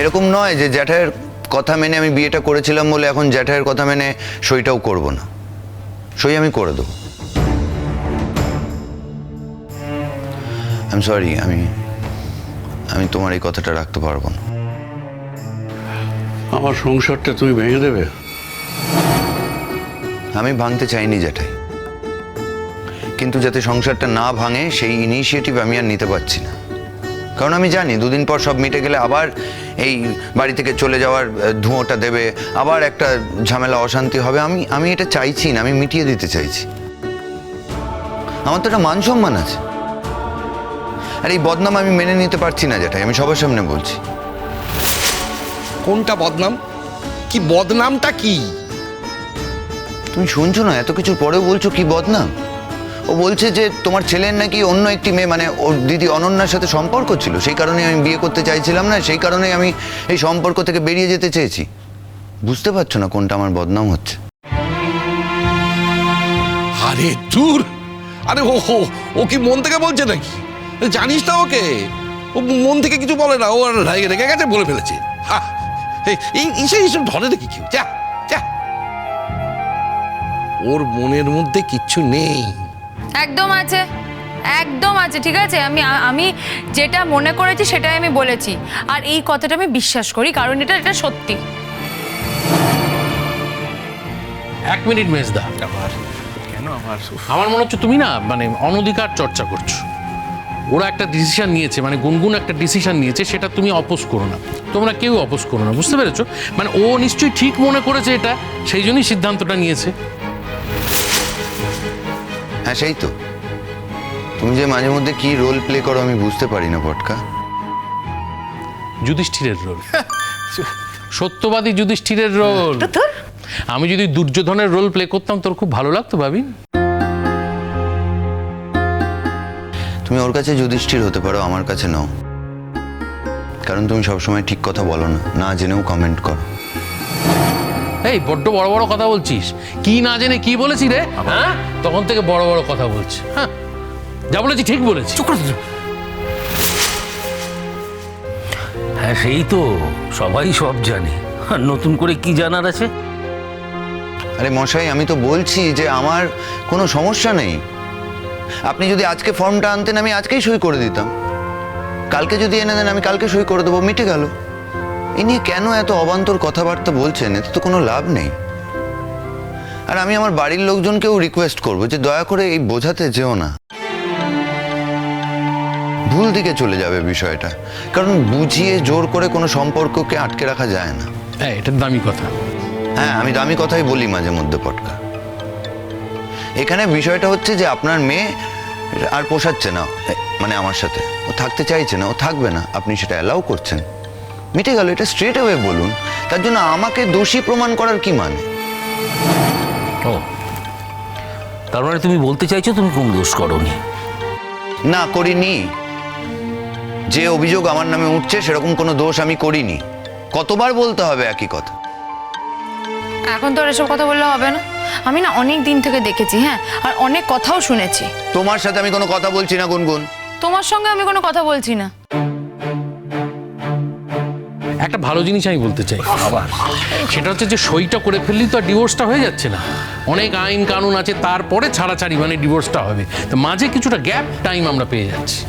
এরকম নয় যে জ্যাঠাইয়ের কথা মেনে আমি বিয়েটা করেছিলাম বলে এখন জ্যাঠাইয়ের কথা মেনে সইটাও করব না। সই আমি করে দেবো। আই এম সরি, আমি তোমার এই কথাটা রাখতে পারবো না। আমার সংসারটা তুমি ভেঙে দেবে? আমি ভাঙতে চাইনি জ্যাঠাই, কিন্তু যাতে সংসারটা না ভাঙে সেই ইনিশিয়েটিভ আমি আর নিতে পারছি না। কারণ আমি জানি দুদিন পর সব মিটে গেলে আবার এই বাড়ি থেকে চলে যাওয়ার ধুঁয়োটা দেবে, আবার একটা ঝামেলা অশান্তি হবে। আমি এটা চাইছি না, আমি মিটিয়ে দিতে চাইছি। আমার তো একটা মান সম্মান আছে, আর এই বদনাম আমি মেনে নিতে পারছি না জ্যাঠাই, আমি সবার সামনে বলছি। কোনটা বদনাম? কি বদনামটা কি? তুমি শুনছো না? এত কিছুর পরেও বলছো কি বদনাম? ও বলছে যে তোমার ছেলের নাকি অন্য একটি মেয়ে, মানে ওর দিদি অনন্যার সাথে সম্পর্ক ছিল, সেই কারণে আমি বিয়ে করতে চাইছিলাম না, সেই কারণেই আমি এই সম্পর্ক থেকে বেরিয়ে যেতে চেয়েছি। বুঝতে পারছো না কোনটা আমার বদনাম হচ্ছে? আরে দূর! আরে ও কি মন থেকে বলছে নাকি? জানিস না ওকে? ও মন থেকে কিছু বলে না, ও আর রেগে গেছে বলে ফেলেছে। এইসব ধরে দেখি কেউ? যা যা, ওর মনের মধ্যে কিচ্ছু নেই। একদম আছে, একদম আছে, ঠিক আছে? আমি যেটা মনে করেছি সেটাই আমি বলেছি, আর এই কথাটা আমি বিশ্বাস করি, কারণ এটা সত্যি। এক মিনিট মেজদা, কেন আমার মনে হচ্ছে তুমি না মানে অনধিকার চর্চা করছো। ওরা একটা ডিসিশন নিয়েছে, মানে গুনগুন একটা ডিসিশন নিয়েছে, সেটা তুমি অপোজ করো না, তোমরা কেউ অপোজ করো না, বুঝতে পেরেছো? মানে ও নিশ্চয়ই ঠিক মনে করেছে এটা, সেই জন্যই সিদ্ধান্তটা নিয়েছে। হ্যাঁ সেই তো, তুমি যে মাঝে মধ্যে কি রোল প্লে করো আমি বুঝতে পারি না পটকা। যুধিষ্ঠিরের রোল, সত্যবাদী যুধিষ্ঠিরের রোল। আমি যদি দুর্যোধনের রোল প্লে করতাম তোর খুব ভালো লাগতো ভাবি। তুমি ওর কাছে যুধিষ্ঠির হতে পারো, আমার কাছে নাও, কারণ তুমি সবসময় ঠিক কথা বলো না, না জেনেও কমেন্ট করো। এই বড্ড বড় বড় কথা বলছিস, কি না জেনে কি বলেছি রে? হ্যাঁ, তখন থেকে বড় বড় কথা বলছি। হ্যাঁ, যা বলেছি ঠিক বলেছি। হ্যাঁ সেই তো, সবাই সব জানে, আর নতুন করে কি জানার আছে? আরে মশাই, আমি তো বলছি যে আমার কোনো সমস্যা নেই। আপনি যদি আজকে ফর্মটা আনতেন আমি আজকেই সই করে দিতাম, কালকে যদি এনে দেন আমি কালকে সই করে দেবো, মিটে গেল। এ নিয়ে কেন এত অবান্তর কথাবার্তা বলছেন? এতে তো কোনো লাভ নেই। আর আমি আমার বাড়ির লোকজনকেও রিকোয়েস্ট করবো যে দয়া করে এই বোঝাতে যেও না, ভুল দিকে চলে যাবে বিষয়টা। কারণ বুঝিয়ে জোর করে কোনো সম্পর্ককে আটকে রাখা যায় না। হ্যাঁ, এটা দামি কথা। হ্যাঁ, আমি দামি কথাই বলি মাঝে মধ্যে পটকা। এখানে বিষয়টা হচ্ছে যে আপনার মেয়ে আর পোষাচ্ছে না, মানে আমার সাথে ও থাকতে চাইছে না, ও থাকবে না, আপনি সেটা অ্যালাউ করছেন, মিটে গেল। এটা স্ট্রেট অ্যাওয়ে বলুন, তার জন্য আমাকে দোষী প্রমাণ করার কি মানে? ও, তার মানে তুমি বলতে চাইছো তুমি কোনো দোষ করোনি? না, করিনি। যে অভিযোগ আমার নামে উঠছে সেরকম কোনো দোষ আমি করিনি। কতবার বলতে হবে একই কথা? এখন তো আর এসব কথা বললে হবে না। আমি না অনেক দিন থেকে দেখেছি, হ্যাঁ, আর অনেক কথাও শুনেছি। তোমার সাথে আমি কোনো কথা বলছি না গুনগুন। তোমার সঙ্গে আমি কোনো কথা বলছি না। একটা ভালো জিনিস আমি বলতে চাই, সেটা হচ্ছে যে সইটা করে ফেললি তো আর ডিভোর্সটা হয়ে যাচ্ছে না। অনেক আইন কানুন আছে, তারপরে ছাড়াছাড়ি মানে ডিভোর্সটা হবে, তো মাঝে কিছুটা গ্যাপ টাইম আমরা পেয়ে যাচ্ছি।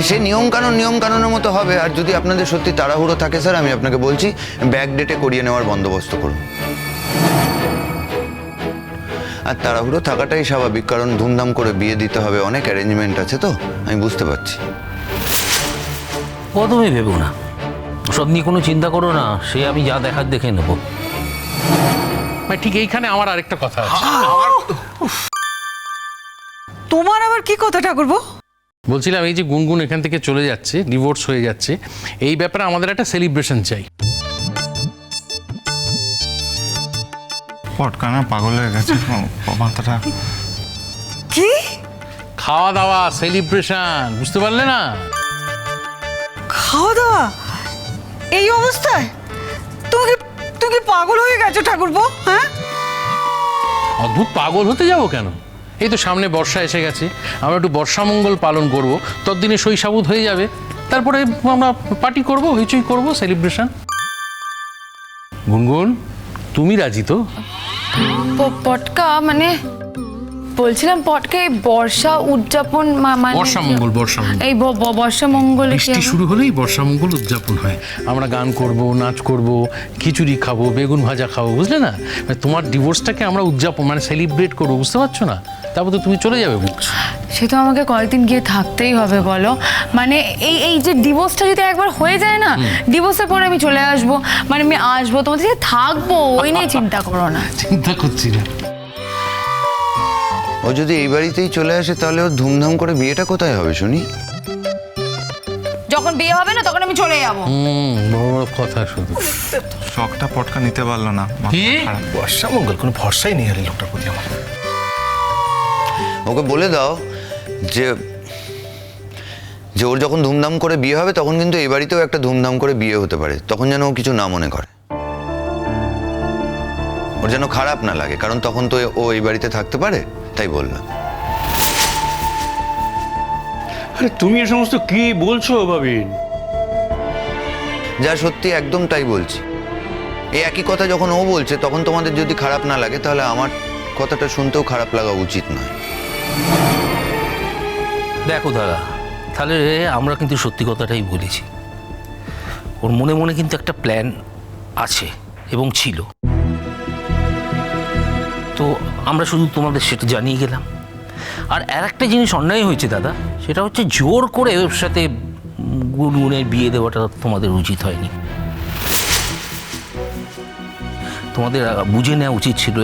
সে নিয়ম কানুনের মতো হবে। আর যদি আপনাদের সত্যি তাড়াহুড়ো থাকে স্যার, আমি আপনাকে বলছি ব্যাক ডেটে করিয়ে নেওয়ার বন্দোবস্ত করুন। আর তাড়াহুড়ো থাকাটাই স্বাভাবিক, কারণ ধুমধাম করে বিয়ে দিতে হবে, অনেক অ্যারেঞ্জমেন্ট আছে, তো আমি বুঝতে পারছি। প্রথমে ভেবো না, সব নিয়ে কোনো চিন্তা করো না, সে আমি যা দেখার দেখে নেবো। মানে ঠিক এইখানে আমার আরেকটা কথা আছে। তোমার আবার কি কথা ঠাকুরপো? বলছিলাম এই যে গুনগুন এখান থেকে চলে যাচ্ছে, ডিভোর্স হয়ে যাচ্ছে, এই ব্যাপারে আমাদের একটা সেলিব্রেশন চাই। পটকা না পাগল হয়ে গেছে মাথাটা। কি খাওয়া দাওয়া, সেলিব্রেশন, বুঝতে পারলে না? খাওয়া দাওয়া এই অবস্থায়? তুমি কি পাগল হয়ে গেছো ঠাকুরপো? হ্যাঁ, অদ্ভুত পাগল হতে যাবো কেন? এই তো সামনে বর্ষা এসে গেছে, আমরা একটু বর্ষামঙ্গল পালন করবো, ততদিনে শৈশাবুত হয়ে যাবে। তারপরে আমরা পার্টি করবো, হইচই করবো, সেলিব্রেশন। গুনগুন, তুমি রাজি তো? পটকা মানে বলছিলাম পটকা এই বর্ষা উদযাপন মানে বর্ষামঙ্গল, বর্ষামঙ্গল। এই বর্ষামঙ্গলে কি বৃষ্টি শুরু হলেই বর্ষামঙ্গল উদযাপন হয়। আমরা গান করব, নাচ করব, খিচুড়ি খাবো, বেগুন ভাজা খাবো, বুঝলে না? মানে তোমার ডিভোর্সটাকে আমরা উদযাপন মানে সেলিব্রেট করবো, বুঝতে পারছো না? তারপর তো তুমি চলে যাবে বুঝছো। সে তো আমাকে কয়েকদিন গিয়ে থাকতেই হবে বলো। মানে এই যে ডিভোর্সটা যদি একবার হয়ে যায় না, ডিভোর্সের পরে আমি চলে আসবো, মানে আমি আসবো তোমাদের সাথে থাকবো, ওই নিয়ে চিন্তা করো না। চিন্তা করছি না। ও যদি এই বাড়িতেই চলে আসে তাহলে ওর ধুমধাম করে বিয়েটা কোথায় হবে শুনি? যখন বিয়ে হবে না তখন আমি চলে যাবো। বড় বড় কথা শুধু। শখটা পটকা নিতে পারলো না, মাথা কি? খারাপ। বর্ষা মঙ্গল কোনো ভরসাই নেই আর এই লোকটার প্রতি আমার। ওকে বলে দাও যে যে ওর যখন ধুমধাম করে বিয়ে হবে তখন কিন্তু এই বাড়িতেও একটা ধুমধাম করে বিয়ে হতে পারে, তখন যেন ও কিছু না মনে করে, ওর যেন খারাপ না লাগে, কারণ তখন তো ও এই বাড়িতে থাকতে পারে, তাই বললাম। আরে তুমি এ সমস্ত কি বলছো বাবিন? যা সত্যি একদম তাই বলছি। এই একই কথা যখন ও বলছে তখন তোমাদের যদি খারাপ না লাগে তাহলে আমার কথাটা শুনতেও খারাপ লাগা উচিত নয়। দেখো দাদা, তাহলে আমরা কিন্তু সত্যি কথাটাই বলেছি। ওর মনে মনে কিন্তু একটা প্ল্যান আছে এবং ছিল, তো আমরা শুধু তোমাদের সেটা জানিয়ে গেলাম। আর একটা জিনিস অন্যায় হয়েছে দাদা, সেটা হচ্ছে জোর করে ওর সাথে গুনগুনের বিয়ে দেওয়াটা তোমাদের উচিত হয়নি। তোমাদের বুঝে নেওয়া উচিত ছিল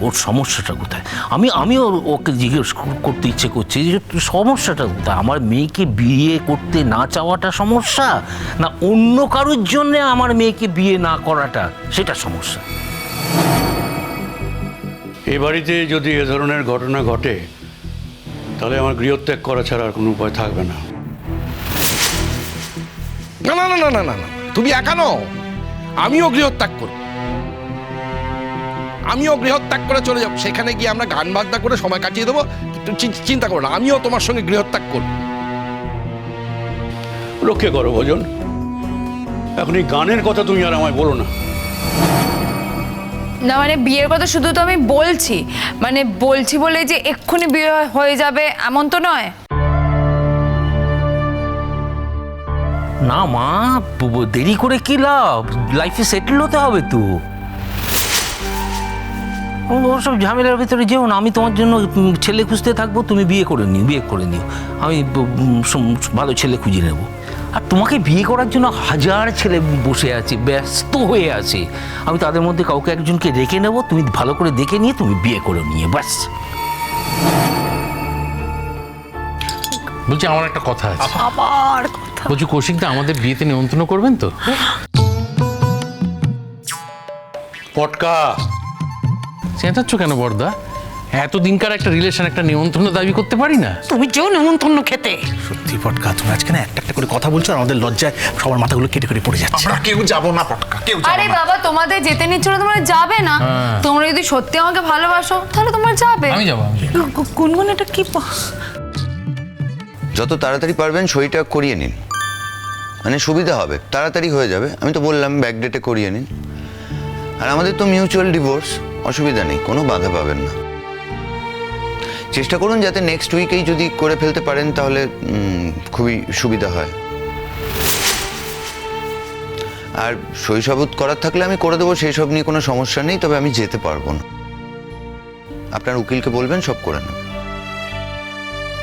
ওর সমস্যাটা কোথায়। আমিও ওকে জিজ্ঞেস করতে ইচ্ছে করছি যে সমস্যাটা কোথায়। আমার মেয়েকে বিয়ে করতে না চাওয়াটা সমস্যা, না অন্য কারোর জন্যে আমার মেয়েকে বিয়ে না করাটা সেটা সমস্যা? এই বাড়িতে যদি এ ধরনের ঘটনা ঘটে তাহলে আমার গৃহত্যাগ করা ছাড়া আর কোনো উপায় থাকবে না। না না না না না না না, তুমি একা নও, আমিও গৃহত্যাগ করব। আমিও গৃহত্যাগ করে চলে যাব, সেখানে গিয়ে আমরা গান বাজনা করে সময় কাটিয়ে দেবো, চিন্তা করো না, আমিও তোমার সঙ্গে গৃহত্যাগ করব। রক্ষে করো ভজন, এখন এই গানের কথা তুমি আর আমায় বলো না। না মানে বিয়ের কথা শুধু তো আমি বলছি, মানে বলছি বলে যে এক্ষুনি বিয়ে হয়ে যাবে এমন তো নয়। না মা, দেরি করে কি লাভ? লাইফে সেটেল হতে হবে তো। ওসব ঝামেলার ভিতরে যেও না। আমি তোমার জন্য ছেলে খুঁজতে থাকবো, তুমি বিয়ে করে নিও। আমি ভালো ছেলে খুঁজে নেব। আর তোমাকে বিয়ে করার জন্য হাজার ছেলে বসে আছে, ব্যস্ত হয়ে আছে। আমি তাদের মধ্যে কাউকে একজনকে রেখে নেব, তুমি ভালো করে দেখে নিয়ে তুমি বিয়ে করে নিয়ে ব্যাস। বলছি আমার একটা কথা আছে। আবার কথা। বলছি কৌশিকদা আমাদের বিয়েতে নিমন্ত্রণ করবেন তো? পটকা, চেঁচাচ্ছ কেন বড়দা? এতদিনকার একটা রিলেশন, একটা নিমন্ত্রণ দাবি করতে পারি না? তুমি যেও নেমন্তন্ন খেতে। সত্যি পটকা, তুমি আজকে না একটা একটা করে কথা বলছো আর আমাদের লজ্জায় সবার মাথাগুলো কেটে কেটে পড়ে যাচ্ছে। আমরা কেউ যাবো না পটকা, কেউ যাবো আরে না। বাবা, তোমাদের যেতে নিচ্ছ না, তোমরা যাবে না। তোমরা যদি সত্যি আমাকে ভালোবাসো তাহলে তোমরা যাবে। আমি যাবো। গুনগুন এটা কি যত তাড়াতাড়ি পারবেন সইটা করিয়ে নিন, মানে সুবিধা হবে, তাড়াতাড়ি হয়ে যাবে। আমি তো বললাম ব্যাকডেটে করিয়ে নিন। আর আমাদের তো মিউচুয়াল ডিভোর্স, অসুবিধা নেই, কোনো বাধা পাবেন না। চেষ্টা করুন যাতে নেক্সট উইকেই যদি করে ফেলতে পারেন তাহলে খুবই সুবিধা হয়। আর শৈশবুত করার থাকলে আমি করে দেবো, সেই সব নিয়ে কোনো সমস্যা নেই, তবে আমি যেতে পারবো না। আপনার উকিলকে বলবেন সব করে নেবে।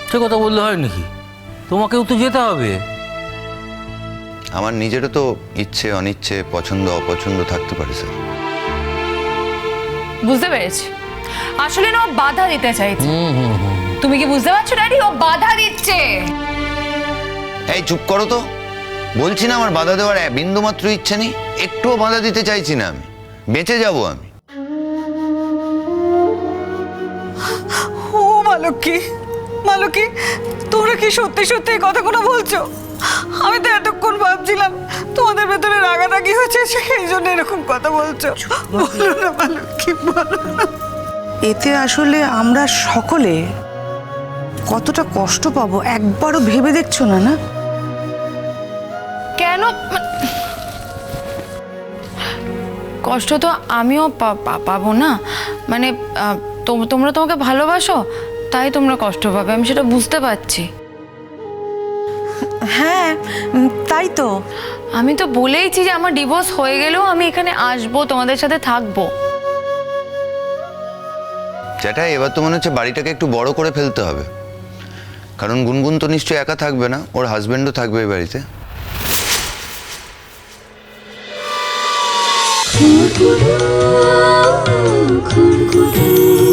সে কথা বললে হয় নাকি? তোমাকেও তো যেতে হবে। আমার নিজেরও তো ইচ্ছে অনিচ্ছে, পছন্দ অপছন্দ থাকতে পারে স্যার। বুঝতে পেরেছি, আসলে না ও বাধা দিতে চাইছে। তুমি কি বুঝতে পারছো ড্যাডি? ও বাধা দিচ্ছে। এই চুপ করো তো, বলছি না আমার বাধা দেওয়ার বিন্দু মাত্র ইচ্ছে নেই, একটুও বাধা দিতে চাইছি না। আমি বেঁচে যাব। আমি ও মালকী, মালকী, তোমরা কি সত্যি সত্যি এই কথাগুলো বলছো? আমি তো এতক্ষণ ভাবছিলাম তোমাদের ভেতরে রাগারাগি হয়েছে, সেই জন্য এরকম কথা বলছো। বলো না মালকী, বলো না। এতে আসলে আমরা সকলে কতটা কষ্ট পাবো একবারও ভেবে দেখছো না? না কেন কষ্ট তো আমিও পাবো না, মানে তোমরা তোমাকে ভালোবাসো তাই তোমরা কষ্ট পাবে, আমি সেটা বুঝতে পারছি। হ্যাঁ তাই তো। আমি তো বলেইছি যে আমার ডিভোর্স হয়ে গেলেও আমি এখানে আসবো, তোমাদের সাথে থাকবো। জ্যাঠাই এবার তো মনে হচ্ছে বাড়িটাকে একটু বড় করে ফেলতে হবে, কারণ গুনগুন তো নিশ্চয়ই একা থাকবে না, ওর হাজবেন্ডও থাকবে এই বাড়িতে। খুরকুরু খুরকুরু